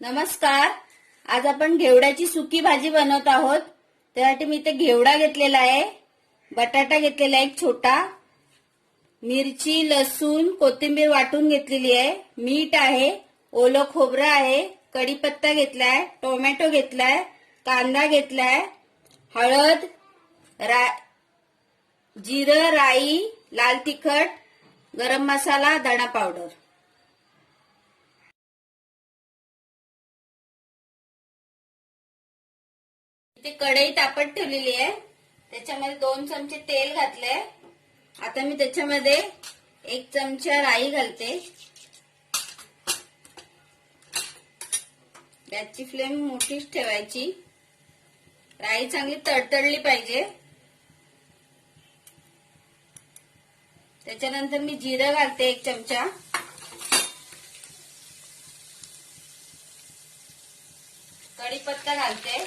नमस्कार. आज आपण घेवड्याची सुकी भाजी बनवत आहोत. त्यासाठी मी इथे घेवडा घेतलेला आहे, बटाटा घेतलेला आहे एक छोटा, मिरची, लसूण, कोथिंबीर वाटून घेतलेली आहे, मीठ आहे, ओलं खोबरं आहे, कढीपत्ता घेतलाय, टोमॅटो घेतलाय, कांदा घेतलाय, हळद, जिरं, राई, लाल तिखट, गरम मसाला, धणा पावडर. इथे कढई तापत ठेवलेली आहे. त्याच्यामध्ये 2 चमचे तेल घातले. आता मी त्याच्यामध्ये 1 चमचा राई घालते. गॅसची फ्लेम मोठीच ठेवायची. राई चांगली तडतडली पाहिजे. त्याच्यानंतर मी जिरं घालते 1 चमचा, कढीपत्ता घालते,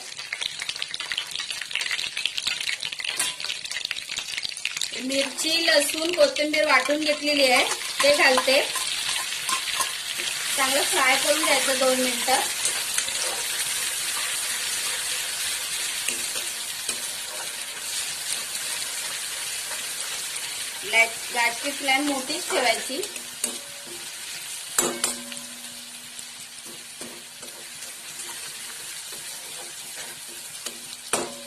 मिरची, लसूण, कोथिंबीर वाटून घेतलेली आहे ते घालते. चांगलं फ्राय करून घ्यायचं 2 मिनिटं. गॅसची फ्लेम मोठीच ठेवायची.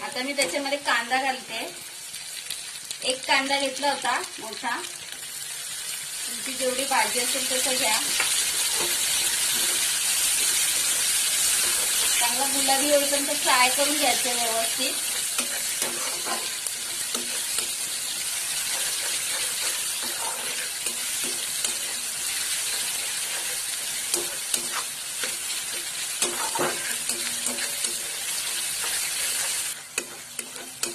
आता मी त्याच्यामध्ये कांदा घालते. 1 कांदा घेतला होता मोठा. तुमची जेवढी भाजी असेल तसं घ्या. चांगला गुलाबी होईपर्यंत फ्राय करून घ्यायचं व्यवस्थित.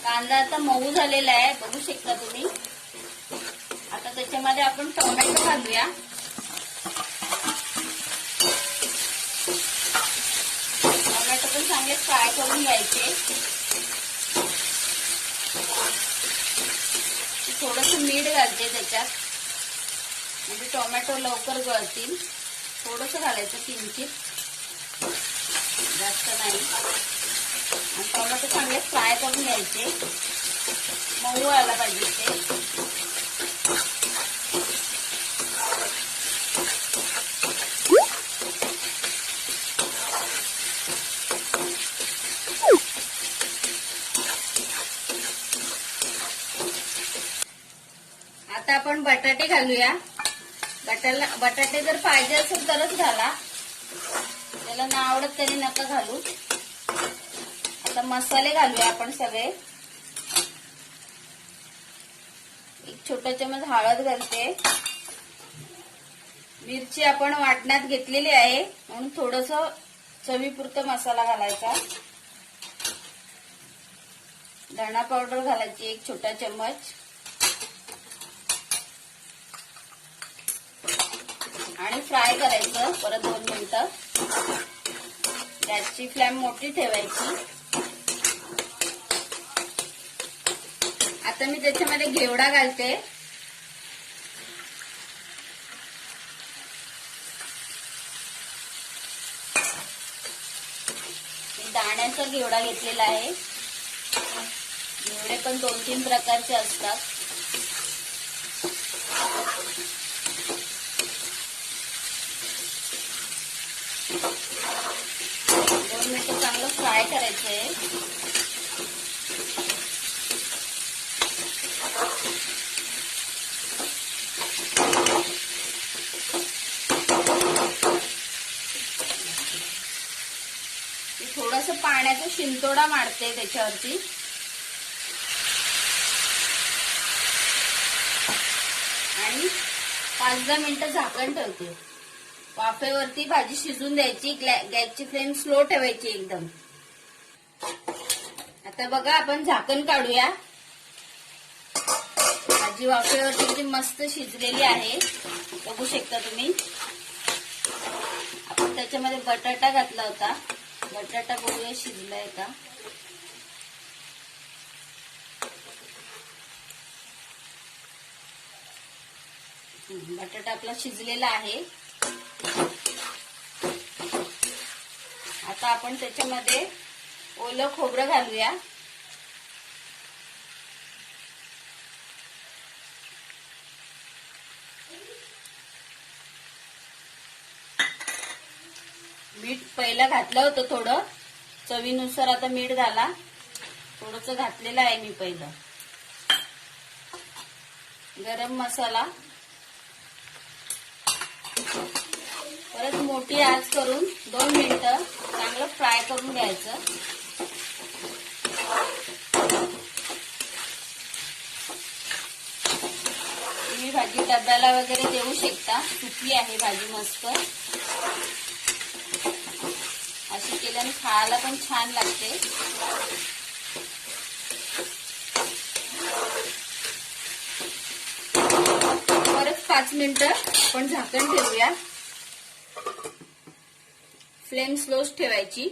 कांदा आता मऊ झालेला आहे, बघू शकता तुम्ही. आता त्याच्यामध्ये आपण टोमॅटो घालूया. टोमॅटो पण चांगले फ्राय करून घ्यायचे. थोडस मीठ घालते त्याच्यात, म्हणजे टोमॅटो लवकर गळतील. थोडस घालायचं, किंचित, जास्त नाही. आणि टोमॅटो चांगले फ्राय करून घ्यायचे, मऊ व्हायला पाहिजे ते. आता आपण बटाटे घालूया. बटाटे जर पाहिजे असेल तरच घाला, त्याला ना आवडत त्याने नका घालू. आता मसाले घालूया आपण सगळे. 1 छोटा चमच हळद घालते. मिरची आपण वाटण्यात घेतलेली आहे म्हणून थोडस चवीपुरतं मसाला घालायचा. धणा पावडर घालायची 1 छोटा चमच. आणि फ्राय करायचं परत 2 मिनिटं. गॅसची फ्लेम मोठी ठेवायची. आता मी त्याच्यामध्ये घेवडा घालते. दाण्याचा घेवडा घेतलेला आहे. घेवडे पण 2-3 प्रकारचे असतात. चांगलं फ्राय करायचंय. थोडस पाण्याचा शिंतोडा मारते त्याच्यावरती. आणि 5-10 मिनिटं झाकण ठेवते. वाफेवरती भाजी शिजून द्यायची. गॅसची फ्लेम स्लो ठेवायची एकदम. आता बघा आपण झाकण काढूया. भाजी वाफेवरती किती मस्त शिजलेली आहे, बघू शकता तुम्ही. आपण त्याच्यामध्ये बटाटा घातला होता. बटाटा बघूया शिजलाय का. बटाटा आपला शिजलेला आहे. आता आपण त्याच्यामध्ये ओलं खोबरं घालूया. मीठ पहिला घातलं होतं थोडं, चवीनुसार आता मीठ घाला. थोडंच घातलेलं आहे मी पहिलं. गरम मसाला, परत मोठी आच करून 2 मिनिटं चांगलं फ्राय करून घ्यायचं. तुम्ही भाजी डब्याला वगैरे देऊ शकता. सुकी आहे भाजी मस्त. अशी केल्याने खायला पण छान लागते. परत 5 मिनिटं आपण झाकण ठेवूया. फ्लेम स्लोच ठेवायची.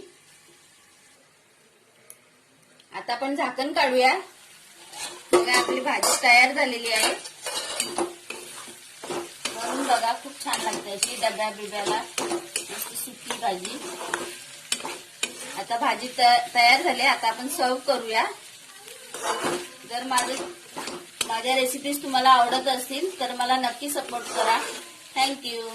आता आपण झाकण काढूया. बघा आपली भाजी तयार झालेली आहे. म्हणून बघा खूप छान लागते अशी डब्या बिब्याला सुकी भाजी. आता भाजी तयार झाली. आता आपण सर्व करूया. जर माझ्या रेसिपीज तुम्हाला आवडत असतील तर मला नक्की सपोर्ट करा. थँक्यू.